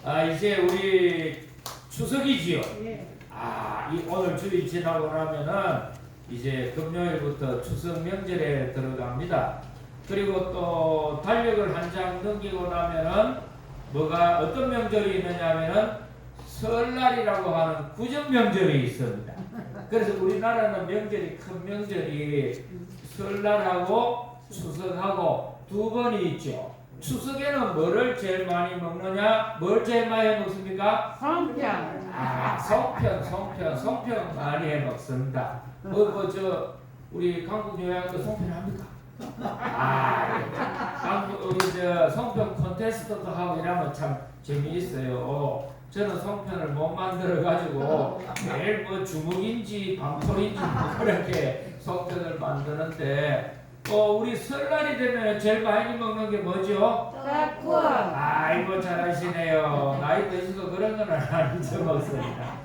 이제 우리 추석이지요. 예. 오늘 주일 지나고 나면은 이제 금요일부터 추석 명절에 들어갑니다. 그리고 또 달력을 한 장 넘기고 나면은 어떤 명절이 있느냐 하면은 설날이라고 하는 구정 명절이 있습니다. 그래서 우리나라는 큰 명절이 설날하고 추석하고 두 번이 있죠. 추석에는 뭐를 제일 많이 먹느냐? 뭘 제일 많이 해 먹습니까? 성편. 송편 많이 해 먹습니다. 우리 강국 요양도 송편 합니까? 송편 콘테스트도 하고 이러면 참 재미있어요. 저는 송편을 못 만들어가지고 매일 주먹인지 방풀인지 그렇게 송편을 만드는데 우리 설날이 되면 제일 많이 먹는 게 뭐죠? 떡국. 이거 잘하시네요. 나이 드시고 그런 건 안 잊어먹습니다.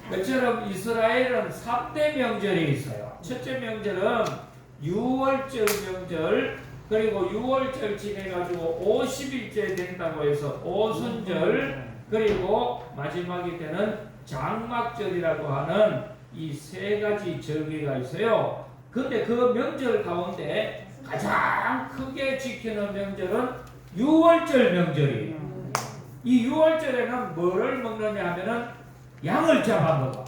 그처럼 이스라엘은 3대 명절이 있어요. 첫째 명절은 6월절 명절, 그리고 6월절 지내가지고 50일째 된다고 해서 오순절, 그리고 마지막이 되는 장막절이라고 하는 이 세 가지 절기가 있어요. 근데 그 명절 가운데 가장 크게 지키는 명절은 6월절 명절이에요. 이 6월절에는 뭐를 먹느냐 하면은 양을 잡아 먹어.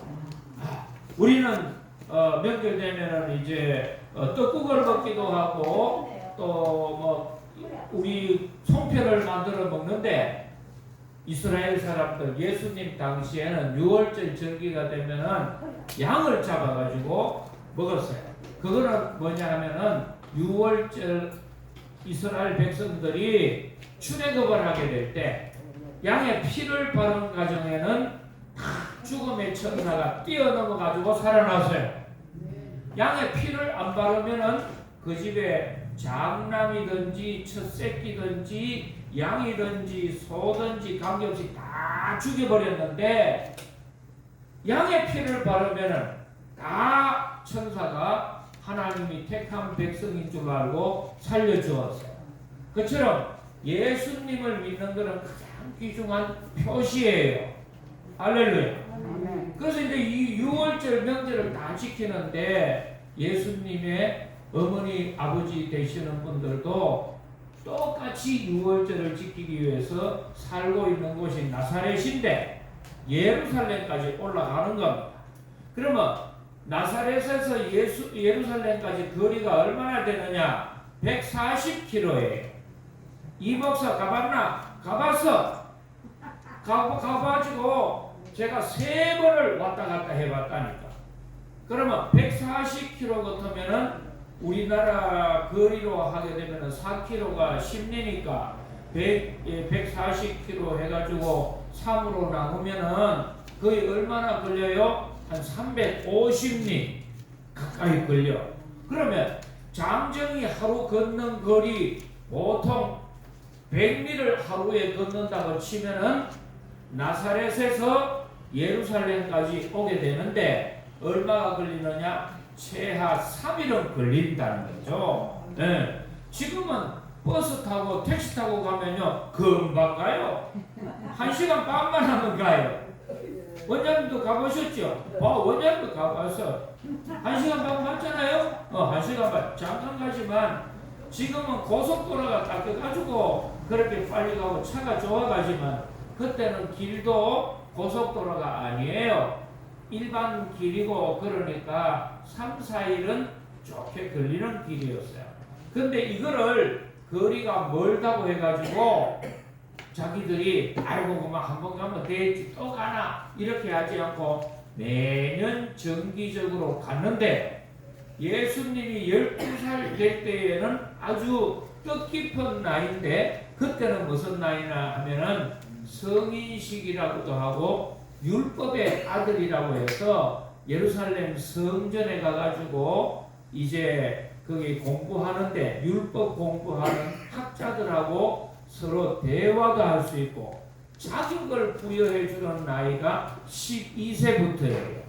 우리는 명절 되면은 이제 떡국을 먹기도 하고 또 우리 송편을 만들어 먹는데 이스라엘 사람들 예수님 당시에는 6월절 절기가 되면은 양을 잡아가지고 먹었어요. 그거는 뭐냐 하면은 6월절 이스라엘 백성들이 출애굽을 하게 될 때 양의 피를 바른 가정에는 죽음의 천사가 뛰어넘어가지고 살아났어요. 양의 피를 안 바르면은 그 집에 장남이든지 첫새끼든지 양이든지 소든지 관계없이 다 죽여버렸는데 양의 피를 바르면은 다 천사가 하나님이 택한 백성인 줄 알고 살려주었어요. 그처럼 예수님을 믿는 것은 가장 귀중한 표시예요. 할렐루야. 그래서 이제 이 6월절 명절을 다 지키는데 예수님의 어머니 아버지 되시는 분들도 똑같이 6월절을 지키기 위해서 살고 있는 곳이 나사렛인데 예루살렘까지 올라가는 겁니다. 그러면 나사렛에서 예루살렘까지 거리가 얼마나 되느냐? 140km예요. 이 목사 가봤나? 가봤어. 가가지고 제가 3번을 왔다 갔다 해봤다니까. 그러면 140km 같으면은 우리나라 거리로 하게 되면은 4km가 10리니까 140km 해가지고 3으로 나누면은 거의 얼마나 걸려요? 한 350리 가까이 걸려. 그러면 장정이 하루 걷는 거리 보통 100리를 하루에 걷는다고 치면은 나사렛에서 예루살렘까지 오게 되는데 얼마가 걸리느냐? 최하 3일은 걸린다는 거죠. 네. 지금은 버스 타고 택시 타고 가면요 금방 가요. 1시간 반만 하면 가요. 원장님도 가보셨죠? 원장님도 가봐서 1시간 반 맞잖아요? 1시간 반 잠깐 가지만 지금은 고속도로가 닦여가지고 그렇게 빨리 가고 차가 좋아가지만 그때는 길도 고속도로가 아니에요. 일반 길이고 그러니까 3, 4일은 좋게 걸리는 길이었어요. 근데 이거를 거리가 멀다고 해가지고 자기들이 그만 한번 가면 되지 또 가나 이렇게 하지 않고 매년 정기적으로 갔는데 예수님이 12살 될 때에는 아주 뜻깊은 나이인데 그때는 무슨 나이나 하면은 성인식이라고도 하고 율법의 아들이라고 해서 예루살렘 성전에 가가지고 이제 거기 공부하는데 율법 공부하는 학자들하고 서로 대화도 할 수 있고 자격을 부여해 주는 나이가 12세부터예요.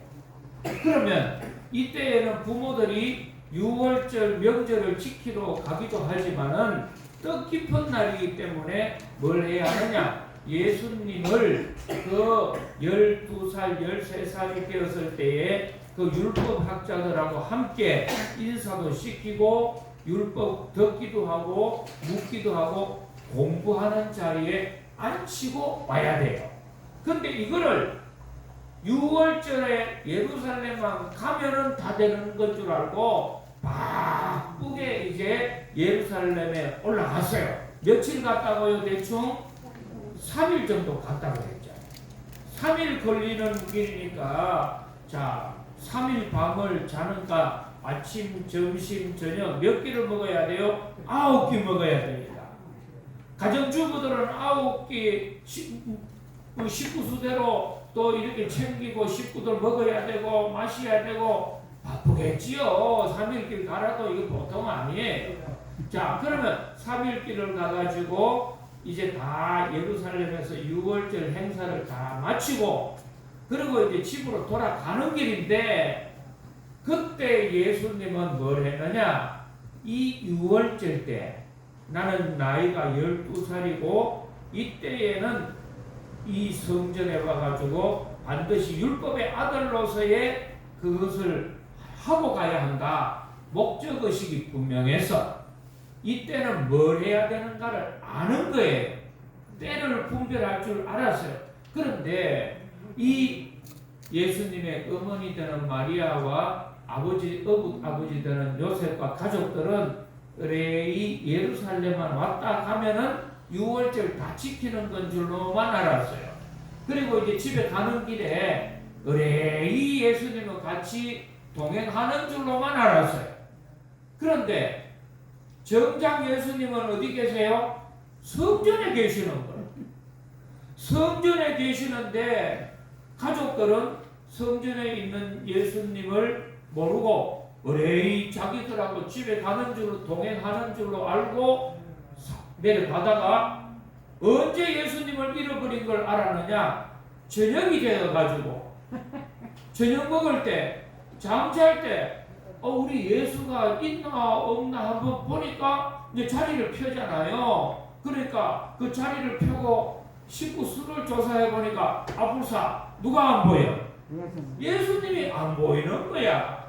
그러면 이때에는 부모들이 6월절 명절을 지키러 가기도 하지만은 뜻깊은 날이기 때문에 뭘 해야 하느냐? 예수님을 그 12살, 13살이 되었을 때에 그 율법 학자들하고 함께 인사도 시키고 율법 듣기도 하고 묻기도 하고 공부하는 자리에 앉히고 와야 돼요. 근데 이거를 6월절에 예루살렘만 가면은 다 되는 것 줄 알고 바쁘게 이제 예루살렘에 올라갔어요. 며칠 갔다고요? 대충 3일 정도 갔다고 했죠. 3일 걸리는 길이니까 자 3일 밤을 자는가 아침, 점심, 저녁 몇 끼를 먹어야 돼요? 9끼 먹어야 됩니다. 가정주부들은 9끼 식구 수대로 또 이렇게 챙기고 식구들 먹어야 되고 마셔야 되고 바쁘겠지요. 3일길 가라도 이거 보통 아니에요. 자 그러면 3일길을 가가지고 이제 다 예루살렘에서 6월절 행사를 다 마치고 그리고 이제 집으로 돌아가는 길인데 그때 예수님은 뭘 했느냐? 이 6월절 때 나는 나이가 12살이고 이때에는 이 성전에 와가지고 반드시 율법의 아들로서의 그것을 하고 가야 한다. 목적의식이 분명해서 이때는 뭘 해야 되는가를 아는 거예요. 때를 분별할 줄 알았어요. 그런데 이 예수님의 어머니 되는 마리아와 아버지 되는 요셉과 가족들은 의뢰이 예루살렘만 왔다 가면은 6월절 다 지키는 건 줄로만 알았어요. 그리고 이제 집에 가는 길에 의뢰이 예수님과 같이 동행하는 줄로만 알았어요. 그런데 정작 예수님은 어디 계세요? 성전에 계시는 거예요. 성전에 계시는데 가족들은 성전에 있는 예수님을 모르고 의뢰이 자기들하고 집에 가는 줄로 동행하는 줄로 알고 내려가다가 언제 예수님을 잃어버린 걸 알았느냐? 저녁이 되어가지고 저녁 먹을 때 잠잘 때 우리 예수가 있나 없나 한번 보니까 이제 자리를 펴잖아요. 그러니까 그 자리를 펴고 식구 수를 조사해 보니까 불사 누가 안 보여? 예수님이 안 보이는 거야.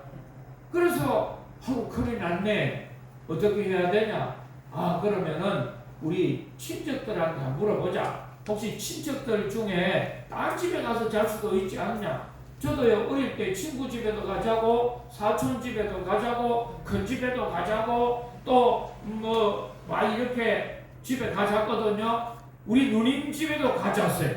그래서 큰일 났네. 어떻게 해야 되냐? 그러면은 우리 친척들한테 한번 물어보자. 혹시 친척들 중에 딴 집에 가서 잘 수도 있지 않냐? 저도요 어릴 때 친구 집에도 가자고 사촌 집에도 가자고 큰 집에도 가자고 또 이렇게 집에 가자거든요. 우리 누님 집에도 가졌어요.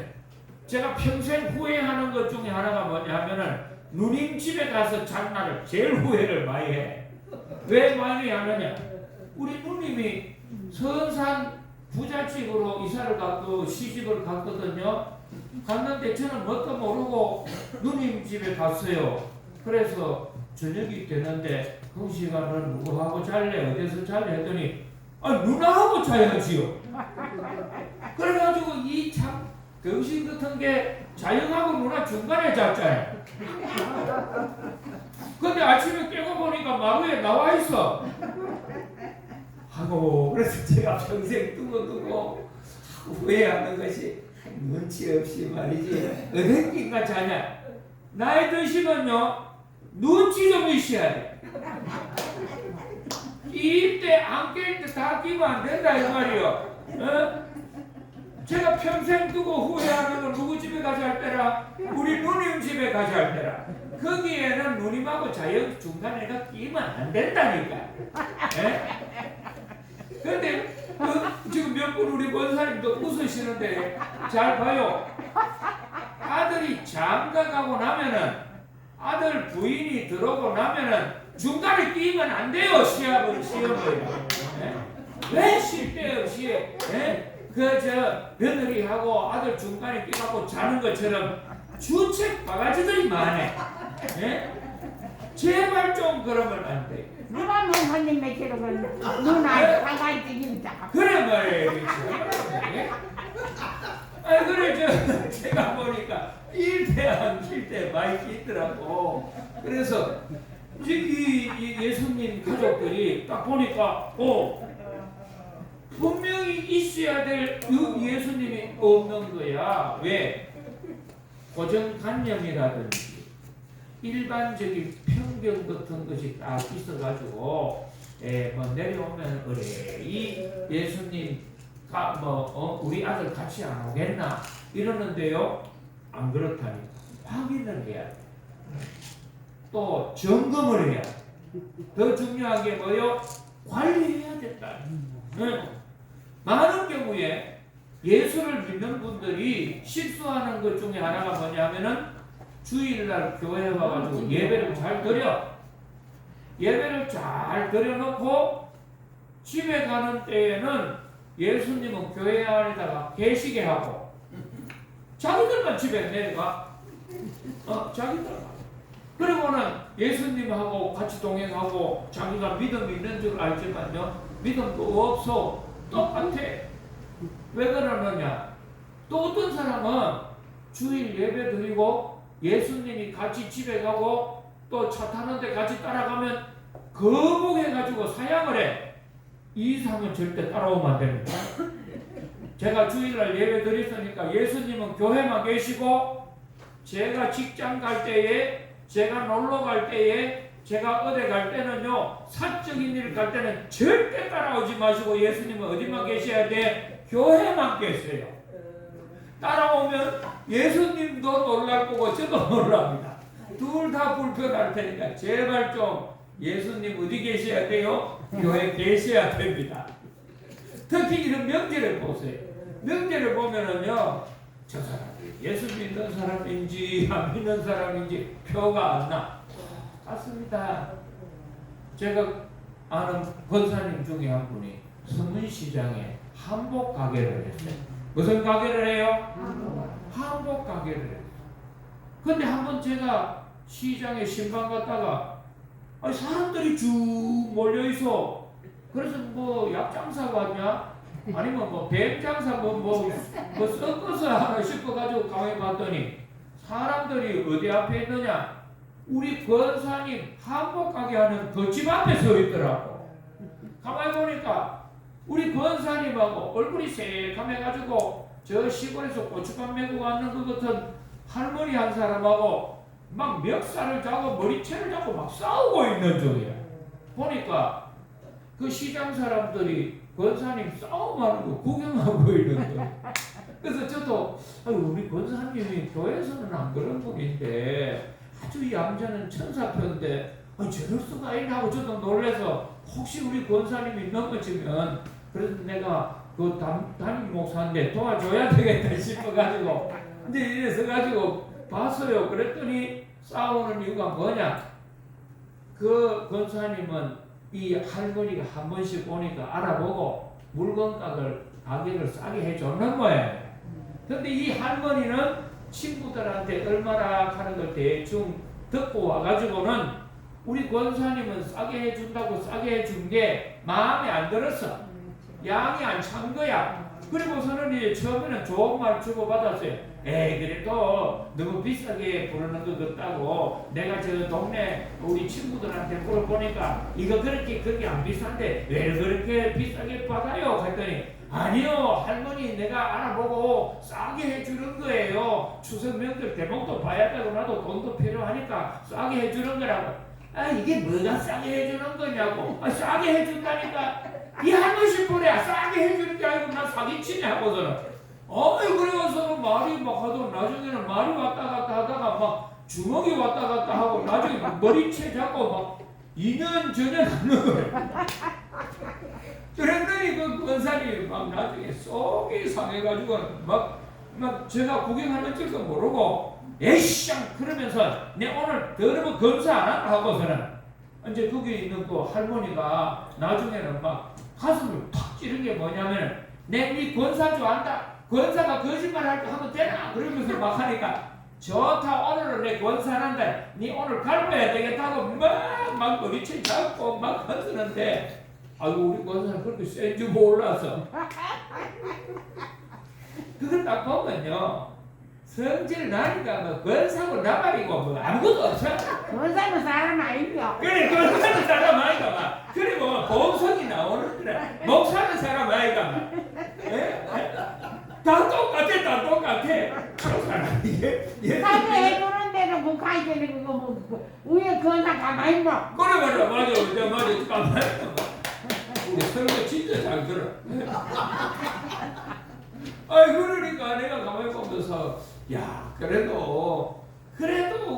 제가 평생 후회하는 것 중에 하나가 뭐냐면은 누님 집에 가서 장날을 제일 후회를 많이 해. 왜 많이 하느냐? 우리 누님이 선산 부잣집으로 이사를 갔고 시집을 갔거든요. 갔는데 저는 뭣도 모르고 누님 집에 갔어요. 그래서 저녁이 되는데 형씨가 넌 누구하고 잘래? 어디서 잘래? 했더니 누나하고 자야지요. 그래가지고 이 참 병신 같은 게 자영하고 누나 중간에 잤잖아요. 근데 아침에 깨고 보니까 마루에 나와 있어. 그래서 제가 평생 두고 후회하는 것이 눈치 없이 말이지. 어떤 끼가 자냐? 나이 드시면요 눈치 좀 있어야 돼. 이때 안 깰 때 다 끼면 안 된다 이 말이요. 제가 평생 두고 후회하는 건 누구 집에 가자 할 때라? 우리 누님 집에 가자 할 때라. 거기에는 누님하고 자연 중간에가 끼면 안 된다니까. 그런데 지금 몇 분 우리 권사님도 웃으시는데 잘 봐요. 아들이 장가가고 나면은 아들 부인이 들어오고 나면은 중간에 끼면 안 돼요. 시험을. 왜 쓸데없이 며느리하고 아들 중간에 끼갖고 자는 것처럼 주책 바가지들이 많네. 제발 좀 그러면 안 돼. 누나 농사님의 기록은 누나 바가지입니다. 그래 말이에요. 그래 제가 보니까 일대 안 낄 때 많이 끼더라고. 그래서 이 예수님 가족들이 딱 보니까 분명히 있어야 될 그 예수님이 없는 거야. 왜? 고정관념이라든지 일반적인 편견 같은 것이 딱 있어가지고 뭐 내려오면 그래 이 예수님가 우리 아들 같이 안 오겠나 이러는데요. 안 그렇다니까. 확인을 해야 돼. 또 점검을 해야 돼. 더 중요한 게 뭐요? 관리해야 된다. 많은 경우에 예수를 믿는 분들이 실수하는 것 중에 하나가 뭐냐면은 주일날 교회에 와가지고 예배를 잘 드려. 예배를 잘 드려놓고 집에 가는 때에는 예수님은 교회 안에다가 계시게 하고 자기들만 집에 내려가. 자기들만. 그리고는 예수님하고 같이 동행하고 자기가 믿음이 있는 줄 알지만요. 믿음도 없어. 똑같아. 왜 그러느냐? 또 어떤 사람은 주일 예배 드리고 예수님이 같이 집에 가고 또 차 타는데 같이 따라가면 거북해가지고 사양을 해. 이 이상은 절대 따라오면 안 됩니다. 제가 주일날 예배 드렸으니까 예수님은 교회만 계시고 제가 직장 갈 때에 제가 놀러 갈 때에 제가 어디 갈 때는요 사적인 일 갈 때는 절대 따라오지 마시고 예수님은 어디만 계셔야 돼? 교회만 계세요. 따라오면 예수님도 놀랄 거고 저도 놀랍니다. 둘 다 불편할 테니까 제발 좀 예수님 어디 계셔야 돼요? 교회 계셔야 됩니다. 특히 이런 명절을 보세요. 명절을 보면은요 저 사람이 예수 믿는 사람인지 안 믿는 사람인지 표가 안 나. 맞습니다. 제가 아는 권사님 중에 한 분이 서문시장에 한복 가게를 했어요. 무슨 가게를 해요? 한복 가게를 했어요. 근데 한번 제가 시장에 신방 갔다가 사람들이 쭉 몰려있어. 그래서 뭐 약장사 같냐? 아니면 뭐 뱀장사 뭐 섞어서 하나 싶어가지고 가만히 봤더니 사람들이 어디 앞에 있느냐? 우리 권사님 한복 가게 하는 그 집 앞에 서 있더라고. 가만히 보니까 우리 권사님하고 얼굴이 새카매가지고 저 시골에서 고춧가루 메고 왔는 그 같은 할머니 한 사람하고 막 멱살을 잡고 머리채를 잡고 막 싸우고 있는 중이야. 보니까 그 시장 사람들이 권사님 싸움하는 거 구경하고 있는 거야. 그래서 저도 우리 권사님이 교회에서는 안 그런 분인데 아주 얌전한 천사편인데 저럴 수가 있나 하고 저도 놀라서 혹시 우리 권사님이 넘어지면 그래서 내가 그 담임 목사인데 도와줘야 되겠다 싶어가지고 근데 이래서 가지고 봤어요. 그랬더니 싸우는 이유가 뭐냐? 그 권사님은 이 할머니가 한 번씩 오니까 알아보고 물건 가격을 싸게 해줬는 거예요. 근데 이 할머니는 친구들한테 얼마나 하는 걸 대충 듣고 와가지고는 우리 권사님은 싸게 해준다고 싸게 해준 게 마음에 안 들었어. 양이 안 찬 거야. 그리고서는 이제 처음에는 좋은 말 주고받았어요. 그래도 너무 비싸게 부르는 것 같다고 내가 저 동네 우리 친구들한테 물어보니까 이거 그렇게 안 비싼데 왜 그렇게 비싸게 받아요? 했더니 아니요 할머니 내가 알아보고 싸게 해주는 거예요. 추석 명절 대목도 봐야 되고 나도 돈도 필요하니까 싸게 해주는 거라고. 이게 뭐가 싸게 해주는 거냐고. 싸게 해준다니까 이 할머니 뿐이야. 싸게 해주는 게 아니고 나 사기치네 하고서는 그래가서 말이 막 하더니 나중에는 말이 왔다 갔다 하다가 막 주먹이 왔다 갔다 하고 나중에 머리채 잡고 막 2년 전에 하는 거예요. 그랬더니 그 권사님이 막 나중에 속이 상해가지고 막 제가 구경하는 줄도 모르고 에이씨 그러면서 내 오늘 더러워 검사 안 한다 하고서는 이제 거기 있는 그 할머니가 나중에는 막 가슴을 팍 찌른 게 뭐냐면 내 네 권사인 줄 안다. 권사가 거짓말 할 거 하면 되나? 그러면서 막 하니까 좋다 오늘은 내 권사한다. 네 오늘 갈아야 되겠다고 막 머리채 잡고 막 흔드는데 우리 권사는 그렇게 센 줄 몰라서 그걸 딱 보면요 성질 나니까 뭐 권사고 나발이고 뭐 아무것도 없어. 권사는 사람 아니죠. 그래 권사는 사람 아이가 막 그리고 보험성이 나오는 거라 목사는 사람 아이가 예, 사회 해주는 데는 그 가야 되는 거 뭐, 위에 그나 가만히 봐. 그래 맞아 내가 맞아 가만히 우리 설교 진짜 잘 들어. 아이 그러니까 내가 가만히 보면서 야 그래도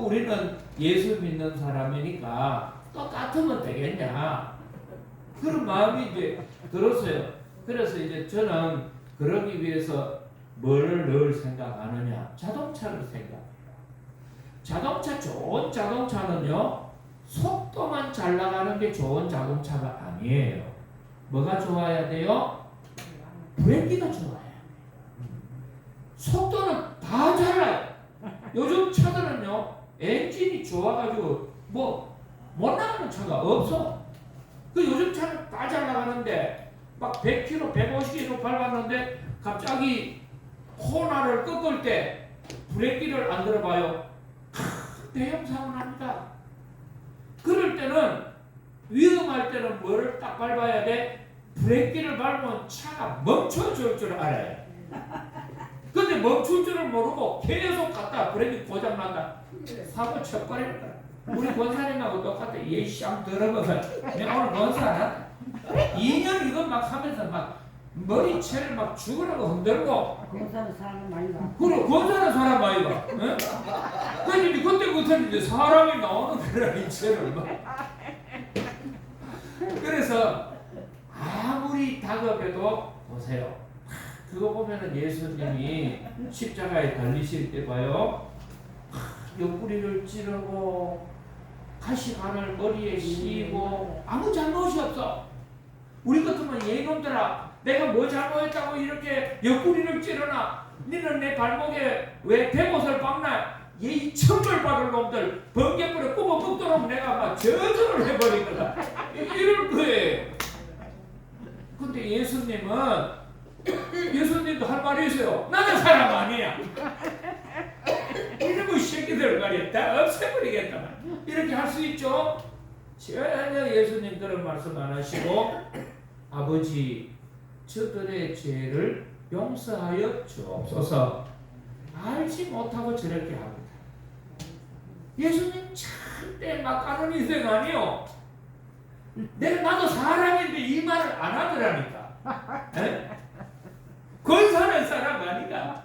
우리는 예수 믿는 사람이니까 똑같으면 되겠냐 그런 마음이 이제 들었어요. 그래서 이제 저는 그러기 위해서 뭐를 늘 생각하느냐 자동차를 생각해요. 좋은 자동차는요 속도만 잘 나가는 게 좋은 자동차가 아니에요. 뭐가 좋아야 돼요? 브레이크가 좋아야 돼요. 속도는 다 잘 나요. 요즘 차들은요 엔진이 좋아가지고 뭐 못 나가는 차가 없어. 그 요즘 차는 다 잘 나가는데 막 100km, 150km 밟았는데 갑자기 코너를 꺾을 때 브레이크를 안 들어봐요. 대형 사고 납니다. 그럴 때는 위험할 때는 뭐를 딱 밟아야 돼? 브레이크를 밟으면 차가 멈춰줄 줄 알아요. 근데 멈출 줄을 모르고 계속 갔다 브레이크 고장난다. 사고 쳐버리는 거야. 우리 권사님하고 똑같아. 예시장 들어보면 내가 오늘 권사 안 한다. 2년 이거 막 하면서 막 머리채를 막 죽으라고 흔들고 공사는 사람 많이 봐. 그래 권사는 사람 아이가 응? 근데 그때부터는 이제 사람이 나오는 거라 이체를 막 그래서 아무리 다급해도 보세요. 그거 보면은 예수님이 십자가에 달리실 때 봐요. 옆구리를 찌르고 가시관을 머리에 씌고 아무 잘못이 없어. 우리 같으면 예놈들아 내가 뭐 잘못했다고 이렇게 옆구리를 찌르나 너는 내 발목에 왜 대못을 박나 이 천벌 받을 놈들 번개불에 굽어 먹도록 내가 막 저주를 해버리거든. 이럴 거예요. 근데 예수님도 할 말이 있어요. 나는 사람 아니야. 이놈의 새끼들 말이야. 다 없애버리겠다. 이렇게 할 수 있죠. 전혀 예수님 그런 말씀 안 하시고 아버지 저들의 죄를 용서하여 주옵소서. 알지 못하고 저렇게 합니다. 예수님 절대 막 까는 인생 아니요. 나도 사람인데 이 말을 안 하더라니까. 권사는 사람 아니가.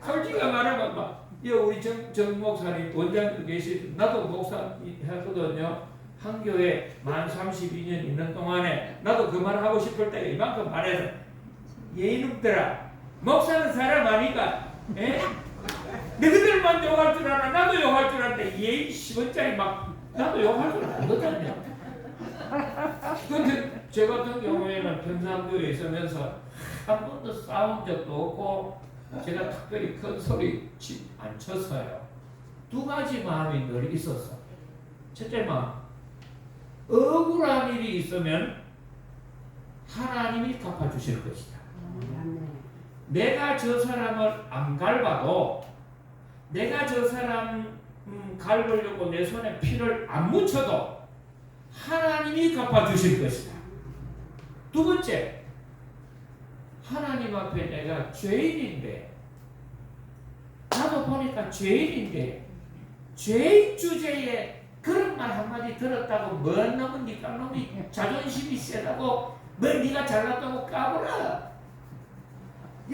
솔직히 말하면 막 우리 정 목사님 원장도 계시 나도 목사 했거든요. 한 교회 만 32년 있는 동안에 나도 그 말을 하고 싶을 때 이만큼 말해서 예인놈들아 목사는 사람 아니까 너희들만 욕할 줄 알아. 나도 욕할 줄 아는데 예인 10원짜리 막 나도 욕할 줄 알거든요. 근데 제 같은 경우에는 평상교에 있으면서 한 번도 싸운 적도 없고 제가 특별히 큰 소리 안 쳤어요. 두 가지 마음이 늘 있었어. 첫째 마음, 억울한 일이 있으면 하나님이 갚아주실 것이다. 내가 저 사람을 안 갈봐도 내가 저 사람 갈보려고 내 손에 피를 안 묻혀도 하나님이 갚아주실 것이다. 두 번째, 하나님 앞에 내가 죄인인데 나도 보니까 죄인인데 죄인 주제에 그런 말 한마디 들었다고 뭔 놈은 니까 놈이 자존심이 세다고 뭐 니가 잘났다고 까불어.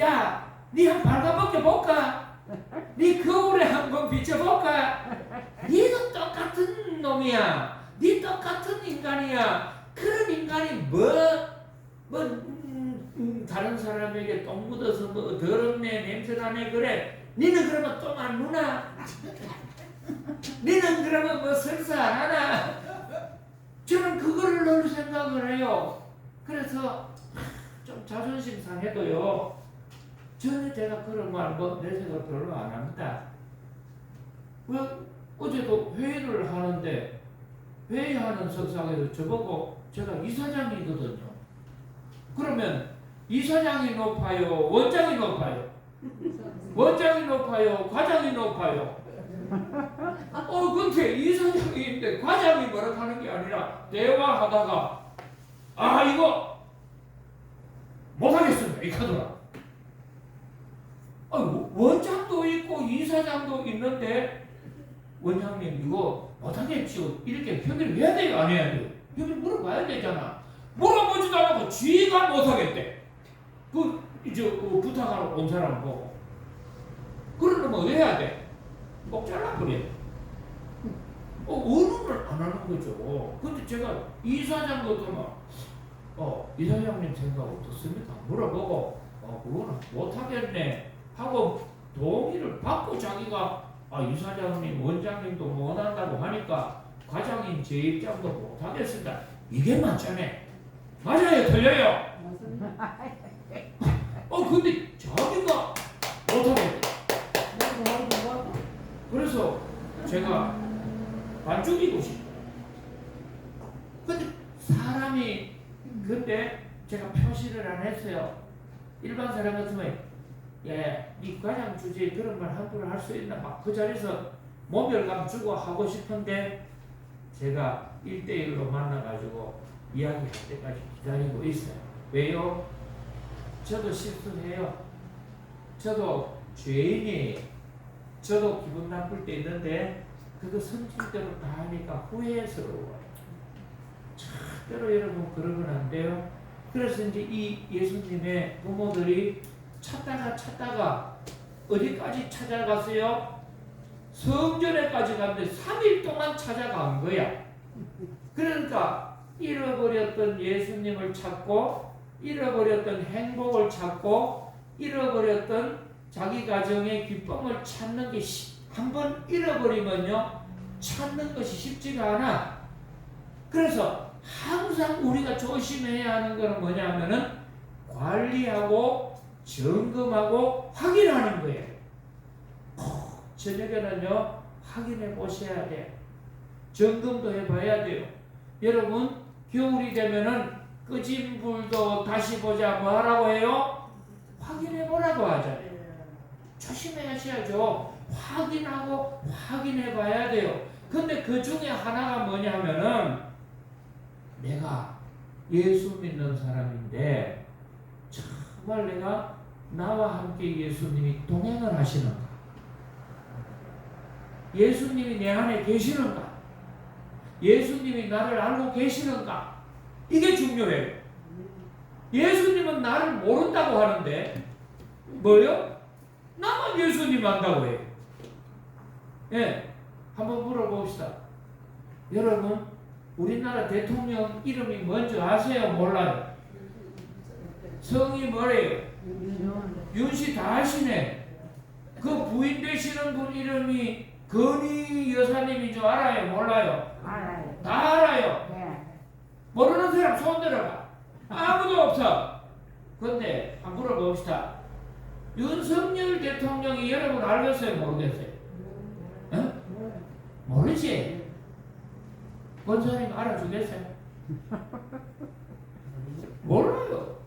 야, 니 한 발가벗겨 볼까? 니 거울에 한번 비춰볼까? 니도 똑같은 놈이야. 니 똑같은 인간이야. 그런 인간이 다른 사람에게 똥 묻어서 뭐 더럽네 냄새나네 그래. 니는 그러면 똥 안 누나? 니는 그러면 뭐 설사 안 하나? 저는 그거를 늘 생각을 해요. 그래서 좀 자존심 상해도요. 전혀 제가 그런 말 내 생각 별로 안 합니다. 왜 어제도 회의를 하는데 회의하는 석상에서 저보고 제가 이사장이거든요. 그러면 이사장이 높아요? 원장이 높아요? 원장이 높아요? 과장이 높아요? 근데 이사장인데 과장이 뭐라 하는 게 아니라 대화하다가 이거 못하겠습니다. 이 카드라. 원장도 있고 이사장도 있는데 원장님 이거 못하겠지요. 이렇게 협의를 해야 돼요, 안 해야 돼요? 협의 물어봐야 되잖아. 물어보지도 않고 쥐가 못하겠대. 이제 부탁하러 온 사람 보고. 그러면 어디 해야 돼? 꼭 잘라버려. 의논을 안 하는 거죠. 근데 제가 이사장도 이사장님 생각 어떻습니까? 물어보고, 그거는 못하겠네 하고 동의를 받고 자기가 이사장님, 원장님도 못한다고 하니까 과장님 제 입장도 못하겠습니다. 이게 맞잖아요. 맞아요? 틀려요? 근데 자기가 못하겠대. 그래서 제가 반죽이고 싶어요. 근데 사람이 그때 제가 표시를 안 했어요. 일반 사람 같으면 이 과장 주제에 그런 말 함부로 할 수 있나 막 그 자리에서 모멸감 주고 하고 싶은데 제가 1대1로 만나가지고 이야기할 때까지 기다리고 있어요. 왜요? 저도 실수해요. 저도 죄인이에요. 저도 기분 나쁠 때 있는데 그거 성질대로 다 하니까 후회스러워요. 절대로 여러분 그러면 안 돼요. 그래서 이제 이 예수님의 부모들이 찾다가 어디까지 찾아갔어요? 성전에까지 갔는데 3일 동안 찾아간 거야. 그러니까 잃어버렸던 예수님을 찾고 잃어버렸던 행복을 찾고 잃어버렸던 자기 가정의 기쁨을 찾는 게 한번 잃어버리면요 찾는 것이 쉽지가 않아. 그래서 항상 우리가 조심해야 하는 것은 뭐냐면은 관리하고 점검하고 확인하는 거예요. 저녁에는요 확인해 보셔야 돼요. 점검도 해봐야 돼요. 여러분 겨울이 되면은 끄진 불도 다시 보자 뭐 하라고 해요? 확인해 보라고 하잖아요. 조심해야죠. 확인하고 확인해 봐야 돼요. 근데 그 중에 하나가 뭐냐면은 내가 예수 믿는 사람인데 정말 내가 나와 함께 예수님이 동행을 하시는가? 예수님이 내 안에 계시는가? 예수님이 나를 알고 계시는가? 이게 중요해요. 예수님은 나를 모른다고 하는데 뭐요? 나만 예수님 안다고 해요. 예, 한번 물어봅시다. 여러분 우리나라 대통령 이름이 뭔지 아세요? 몰라요? 성이 뭐래요? 윤씨 다 아시네. 그 부인 되시는 분 이름이 건희 여사님인 줄 알아요? 몰라요? 알아요. 다 알아요. 네. 모르는 사람 손 들어봐. 아무도 없어. 근데 한번 물어봅시다. 윤석열 대통령이 여러분 알겠어요? 모르겠어요? 어? 모르지? 권사님 알아주겠어요? 몰라요.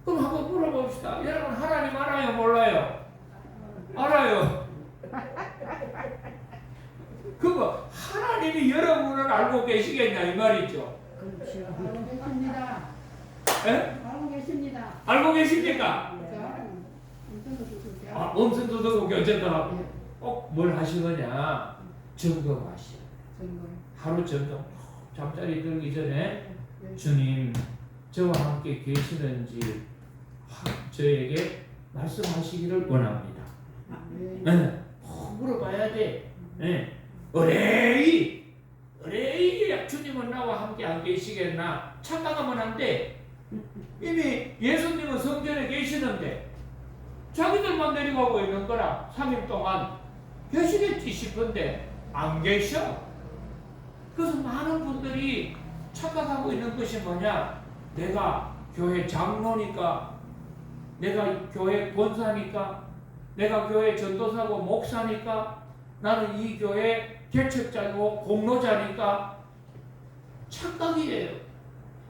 그럼 한번 물어봅시다. 여러분 하나님 알아요? 몰라요? 알아요. 그거 하나님이 여러분을 알고 계시겠냐 이 말이죠. 그렇죠. 알고 계십니다. 에? 알고 계십니다. 알고 계십니까? 엄선도 듣고 견제도 하고 꼭 뭘 하시느냐 점검하시오. 하루 점검. 잠자리 들기 전에 주님 저와 함께 계시는지 저에게 말씀하시기를 원합니다. 네. 물어봐야 돼. 네. 의뢰이 주님은 나와 함께 안 계시겠나 착각하면 안 돼. 이미 예수님은 성전에 계시는데 자기들만 내려가고 있는 거라 3일 동안 계시겠지 싶은데 안 계셔. 그래서 많은 분들이 착각하고 있는 것이 뭐냐? 내가 교회 장로니까, 내가 교회 권사니까, 내가 교회 전도사고 목사니까, 나는 이 교회 개척자고 공로자니까 착각이에요.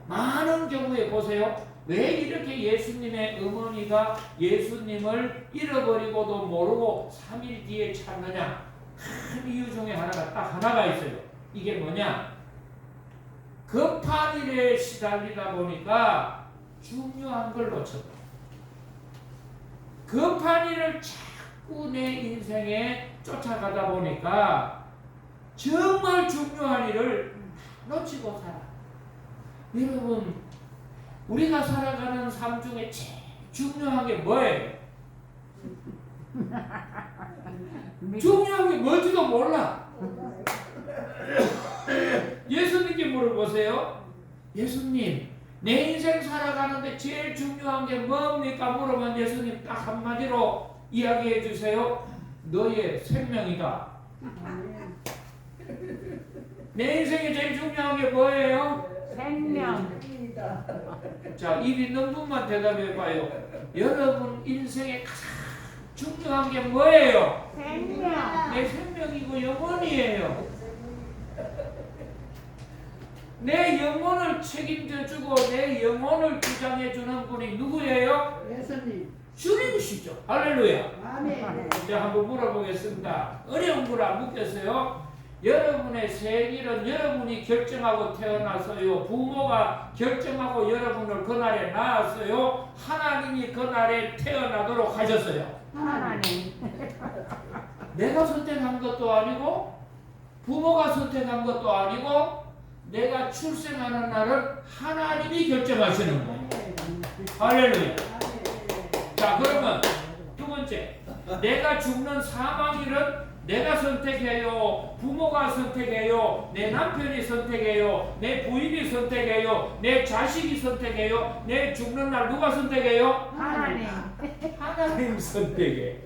많은 경우에 보세요. 왜 이렇게 예수님의 어머니가 예수님을 잃어버리고도 모르고 3일 뒤에 찾느냐? 큰 이유 중에 딱 하나가 있어요. 이게 뭐냐? 급한 일에 시달리다 보니까 중요한 걸 놓쳤다. 급한 일을 자꾸 내 인생에 쫓아가다 보니까 정말 중요한 일을 놓치고 살아. 여러분, 우리가 살아가는 삶 중에 제일 중요한 게 뭐예요? 중요한 게 뭔지도 몰라. 예수님께 물어보세요. 예수님, 내 인생 살아가는데 제일 중요한 게 뭡니까? 물어보면 예수님 딱 한마디로 이야기해 주세요. 너의 생명이다. 내 인생에 제일 중요한 게 뭐예요? 생명. 자, 입 있는 분만 대답해 봐요. 여러분 인생에 가장 중요한 게 뭐예요? 생명. 내 생명이고 영혼이에요. 내 영혼을 책임져 주고 내 영혼을 주장해 주는 분이 누구예요? 예수님. 주님이시죠. 할렐루야. 아멘. 자, 한번 물어보겠습니다. 어려운 걸 안 묻겠어요? 여러분의 생일은 여러분이 결정하고 태어나서요. 부모가 결정하고 여러분을 그날에 낳았어요. 하나님이 그날에 태어나도록 하셨어요. 하나님. 내가 선택한 것도 아니고 부모가 선택한 것도 아니고 내가 출생하는 날은 하나님이 결정하시는 거예요. 할렐루야. 자, 그러면 두 번째, 내가 죽는 사망일은 내가 선택해요, 부모가 선택해요, 내 남편이 선택해요, 내 부인이 선택해요, 내 자식이 선택해요. 내 죽는 날 누가 선택해요? 하나님. 하나님 선택해.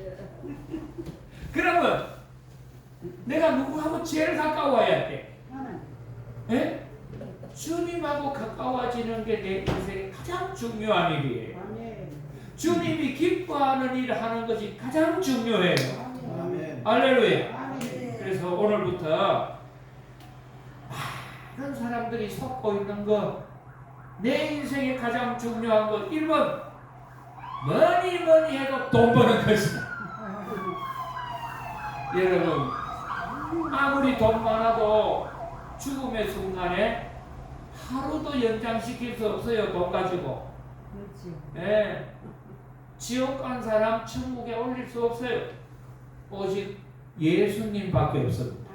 그러면 내가 누구하고 제일 가까워야 돼? 예? 주님하고 가까워지는 게 내 인생의 가장 중요한 일이에요. 주님이 기뻐하는 일을 하는 것이 가장 중요해요. 할렐루야. 그래서 오늘부터 많은 사람들이 속고 있는 것, 내 인생의 가장 중요한 것 1번, 뭐니 해도 돈 버는 것이다. 여러분, 아무리 돈 많아도 죽음의 순간에 하루도 연장시킬 수 없어요. 돈 가지고. 예. 지옥 간 사람 천국에 올릴 수 없어요. 오직 예수님밖에 없습니다.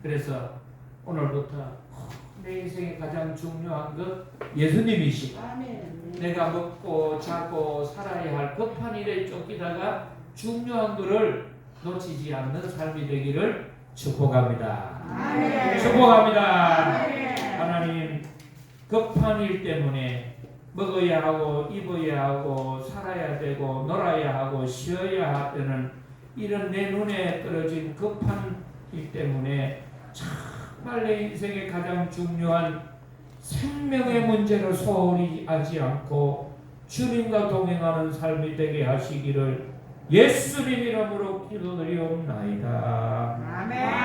그래서 오늘부터 내 인생의 가장 중요한 것 예수님이시고, 내가 먹고 자고 살아야 할 급한 일에 쫓기다가 중요한 것을 놓치지 않는 삶이 되기를 축복합니다. 축복합니다. 하나님, 급한 일 때문에 먹어야 하고 입어야 하고 살아야 되고 놀아야 하고 쉬어야 하는 이런 내 눈에 떨어진 급한 일 때문에 정말 내 인생의 가장 중요한 생명의 문제를 소홀히 하지 않고 주님과 동행하는 삶이 되게 하시기를 예수님 이름으로 기도드리옵나이다. 아멘.